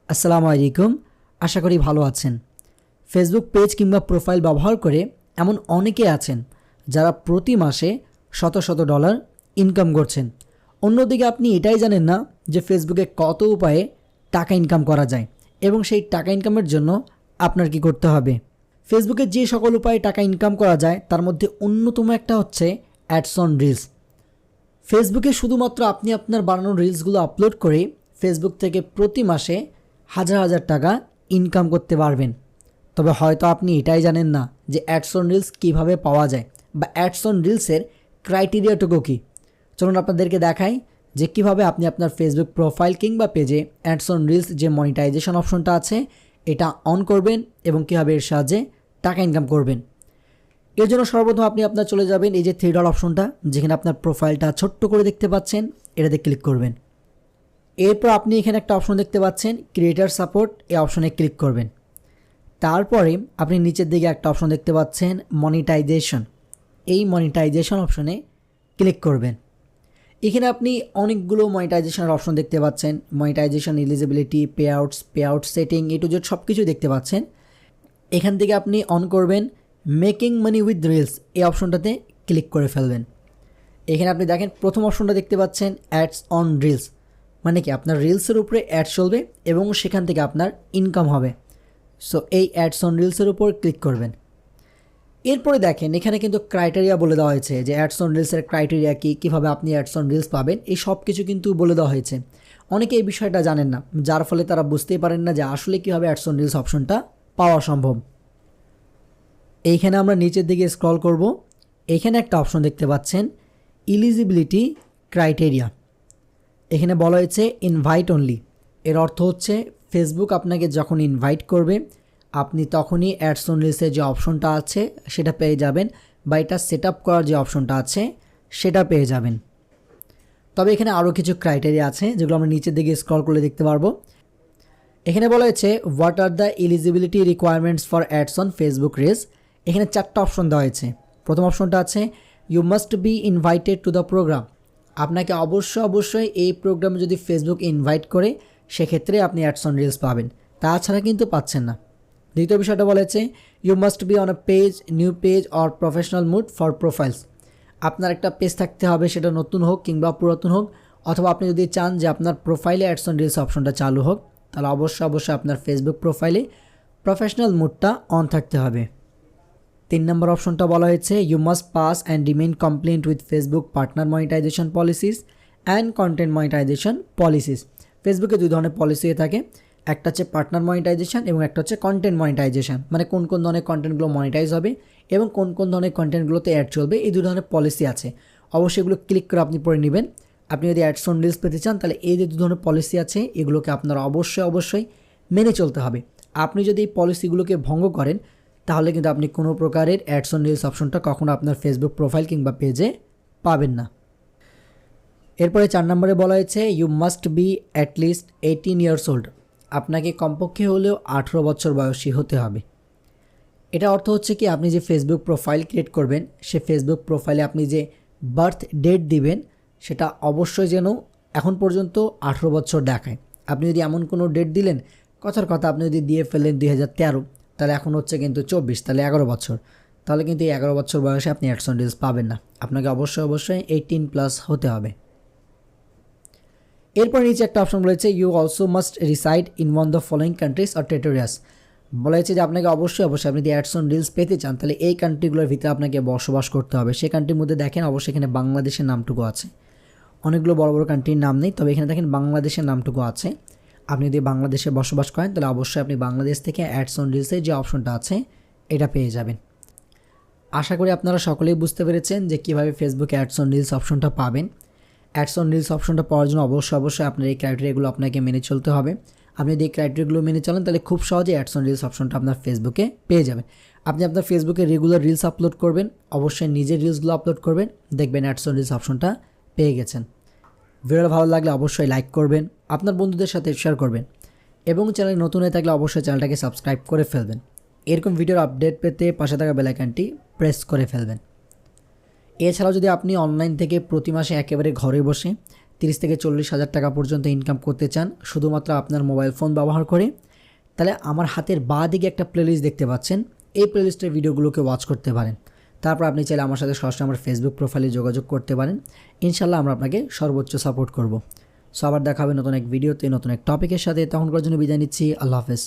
আসসালামু আলাইকুম। আশা করি ভালো আছেন। ফেসবুক পেজ কিংবা প্রোফাইল ব্যবহার করে এমন অনেকে আছেন যারা প্রতি মাসে শত শত ডলার ইনকাম করছেন। অন্যদিকে আপনি এটাই জানেন না যে ফেসবুকে কত উপায়ে টাকা ইনকাম করা যায় এবং সেই টাকা ইনকামের জন্য আপনার কি করতে হবে। ফেসবুকে যে সকল উপায়ে টাকা ইনকাম করা যায় তার মধ্যে অন্যতম একটা হচ্ছে অ্যাডস অন রিলস। ফেসবুকে শুধুমাত্র আপনি আপনার বানানো রিলসগুলো আপলোড করে ফেসবুক থেকে প্রতি মাসে হাজার হাজার টাকা ইনকাম করতে পারবেন। তবে হয়তো আপনি এটাই জানেন না যে অ্যাডস অন রিলস কীভাবে পাওয়া যায় বা অ্যাডস অন রিলসের ক্রাইটেরিয়াটুকু কী। চলুন আপনাদেরকে দেখাই যে কিভাবে আপনি আপনার ফেসবুক প্রোফাইল কিংবা পেজে অ্যাডস অন রিলস যে মনিটাইজেশন অপশনটা আছে এটা অন করবেন এবং কীভাবে এর সাহায্যে টাকা ইনকাম করবেন। এর জন্য সর্বপ্রথম আপনি আপনার চলে যাবেন এই যে থ্রি ডট অপশনটা, যেখানে আপনার প্রোফাইলটা ছোট্ট করে দেখতে পাচ্ছেন, এটাতে ক্লিক করবেন। এরপর আপনি এখানে একটা অপশন দেখতে পাচ্ছেন ক্রিয়েটার সাপোর্ট, এই অপশনে ক্লিক করবেন। তারপরে আপনি নিচের দিকে একটা অপশন দেখতে পাচ্ছেন মনিটাইজেশন, এই মনিটাইজেশন অপশনে ক্লিক করবেন। এখানে আপনি অনেকগুলো মনিটাইজেশনের অপশন দেখতে পাচ্ছেন, monetization eligibility, pay out setting, A to Z সব কিছু দেখতে পাচ্ছেন। এখান থেকে আপনি অন করবেন মেকিং মানি উইথ রিলস, এই অপশনটাতে ক্লিক করে ফেলবেন। এখানে আপনি দেখেন প্রথম অপশনটা দেখতে পাচ্ছেন অ্যাডস অন রিলস, মানে কি আপনার রিলসের উপরে অ্যাড চলবে এবং সেখান থেকে আপনার ইনকাম হবে। সো এই অ্যাডস অন রিলসের উপর ক্লিক করবেন। এরপরে দেখেন এখানে কিন্তু ক্রাইটেরিয়া বলে দেওয়া হয়েছে যে অ্যাডস অন রিলসের ক্রাইটেরিয়া কী, কীভাবে আপনি অ্যাডস অন রিলস পাবেন, এই সব কিছু কিন্তু বলে দেওয়া হয়েছে। অনেকে এই বিষয়টা জানেন না, যার ফলে তারা বুঝতেই পারেন না যে আসলে কীভাবে অ্যাডস অন রিলস অপশনটা পাওয়া সম্ভব। এইখানে আমরা নিচের দিকে স্ক্রল করব, এইখানে একটা অপশন দেখতে পাচ্ছেন এলিজিবিলিটি ক্রাইটেরিয়া। এখানে বলা হয়েছে ইনভাইট অনলি, এর অর্থ হচ্ছে ফেসবুক আপনাকে যখন ইনভাইট করবে আপনি তখনই অ্যাডস অন রিলসের যে অপশনটা আছে সেটা পেয়ে যাবেন, বা এটা সেট আপ করার যে অপশনটা আছে সেটা পেয়ে যাবেন। তবে এখানে আরও কিছু ক্রাইটেরিয়া আছে যেগুলো আমরা নিচের দিকে স্ক্রল করলে দেখতে পারবো। এখানে বলা হয়েছে what are the eligibility requirements for ads on Facebook reels. এখানে চারটা অপশন দেওয়া হয়েছে। প্রথম অপশনটা আছে you must be invited to the program, আপনাকে অবশ্যই এই প্রোগ্রামে যদি ফেসবুক ইনভাইট করে সেক্ষেত্রে আপনি অ্যাডস অন রিলস পাবেন, তাছাড়া কিন্তু পাচ্ছেন না। দ্বিতীয় বিষয়টা বলেছে you must be on a page, new page or professional mode for profiles, আপনার একটা পেজ থাকতে হবে, সেটা নতুন হোক কিংবা পুরাতন হোক, অথবা আপনি যদি চান যে আপনার প্রোফাইলে অ্যাডস অন রিলস অপশনটা চালু হোক তাহলে অবশ্যই আপনার ফেসবুক প্রোফাইলে প্রফেশনাল মুডটা অন থাকতে হবে। 3 নম্বর অপশনটা বলা হয়েছে you must pass and remain compliant with Facebook partner monetization policies and content monetization policies. ফেসবুকে দুই ধরনের পলিসি হয়ে থাকে, একটা হচ্ছে পার্টনার মনিটাইজেশন এবং একটা হচ্ছে কন্টেন্ট মনিটাইজেশন, মানে কোন কোন ধরনের কন্টেন্টগুলো মনিটাইজ হবে এবং কোন কোন ধরনের কন্টেন্টগুলোতে অ্যাড চলবে, এই দুই ধরনের পলিসি আছে। অবশ্যই এগুলো ক্লিক করে আপনি পড়ে নেবেন। আপনি যদি অ্যাডস অন রিলস পেতে চান তাহলে এই যে দু ধরনের পলিসি আছে এগুলোকে আপনারা অবশ্যই মেনে চলতে হবে। আপনি যদি এই পলিসিগুলোকে ভঙ্গ করেন তাহলে কিন্তু আপনি কোনো প্রকারের অ্যাডস অন রিলস অপশনটা কখনো আপনার ফেসবুক প্রোফাইল কিংবা পেজে পাবেন না। এরপরে 4 নম্বরে বলা হয়েছে you must be at least 18 years old, আপনাকে কমপক্ষে হলেও 18 বছর বয়সী হতে হবে। এটা অর্থ হচ্ছে কি আপনি যে ফেসবুক প্রোফাইল ক্রিয়েট করবেন সে ফেসবুক প্রোফাইলে আপনি যে বার্থ ডেট দিবেন সেটা অবশ্যই যেন এখন পর্যন্ত 18 বছর দেখায়। আপনি যদি এমন কোনো ডেট দিলেন, কথার কথা আপনি যদি দিয়ে ফেললেন 2013, তাহলে এখন হচ্ছে কিন্তু 24, তাহলে 11 বছর, তাহলে কিন্তু এই 11 বছর বয়সে আপনি অ্যাডস অন রিলস পাবেন না। আপনাকে অবশ্যই 18+ হতে হবে। এরপর নিচে একটা অপশন বলেছে you also must reside in one the following countries or territories. বলা হয়েছে যে আপনাকে অবশ্যই আপনি যদি অ্যাডস অন রিলস পেতে চান তাহলে এই কান্ট্রিগুলোর ভিতরে আপনাকে বসবাস করতে হবে। সেই কান্ট্রির মধ্যে দেখেন অবশ্যই এখানে বাংলাদেশের নামটুকু আছে, অনেকগুলো বড় বড় কান্ট্রির নাম নেই, তবে এখানে দেখেন বাংলাদেশের নামটুকু আছে। আপনি যদি বাংলাদেশে বসবাস করেন তাহলে অবশ্যই আপনি বাংলাদেশ থেকে অ্যাডস অন রিলসের যে অপশনটা আছে এটা পেয়ে যাবেন। আশা করি আপনারা সকলেই বুঝতে পেরেছেন যে কীভাবে ফেসবুকে অ্যাডস অন রিলস অপশনটা পাবেন। অ্যাডস অন রিলস অপশনটা পাওয়ার জন্য অবশ্যই আপনার এই ক্রাইটেরিয়াগুলো আপনাকে মেনে চলতে হবে। আপনি যদি এই ক্রাইটেরিয়াগুলো মেনে চলেন তাহলে খুব সহজে অ্যাডস অন রিলস অপশনটা আপনার ফেসবুকে পেয়ে যাবেন। আপনি আপনার ফেসবুকে রেগুলার রিলস আপলোড করবেন, অবশ্যই নিজের রিলসগুলো আপলোড করবেন, দেখবেন অ্যাডস অন রিলস অপশনটা পেয়ে গেছেন। ভিডিওটা ভালো লাগলে অবশ্যই লাইক করবেন, আপনার বন্ধুদের সাথে শেয়ার করবেন এবং চ্যানেল নতুন হয়ে থাকলে অবশ্যই চ্যানেলটাকে সাবস্ক্রাইব করে ফেলবেন। এরকম ভিডিওর আপডেট পেতে পাশে থাকা বেল আইকনটি প্রেস করে ফেলবেন। এছাড়াও যদি আপনি অনলাইন থেকে প্রতি মাসে একেবারে ঘরে বসে 30 থেকে 40,000 টাকা পর্যন্ত ইনকাম করতে চান শুধুমাত্র আপনার মোবাইল ফোন ব্যবহার করে, তাহলে আমার হাতের বাঁ দিকে একটা প্লেলিস্ট দেখতে পাচ্ছেন, এই প্লেলিস্টের ভিডিওগুলোকে ওয়াচ করতে পারেন। তারপর আপনি চাইলে আমার সাথে সরাসরি আমার ফেসবুক প্রোফাইলে যোগাযোগ করতে পারেন। ইনশাল্লাহ আমরা আপনাকে সর্বোচ্চ সাপোর্ট করব। সো আবার দেখা হবে নতুন এক ভিডিওতে নতুন এক টপিকের সাথে। তখনকার জন্য বিদায় নিচ্ছি। আল্লাহ হাফেজ।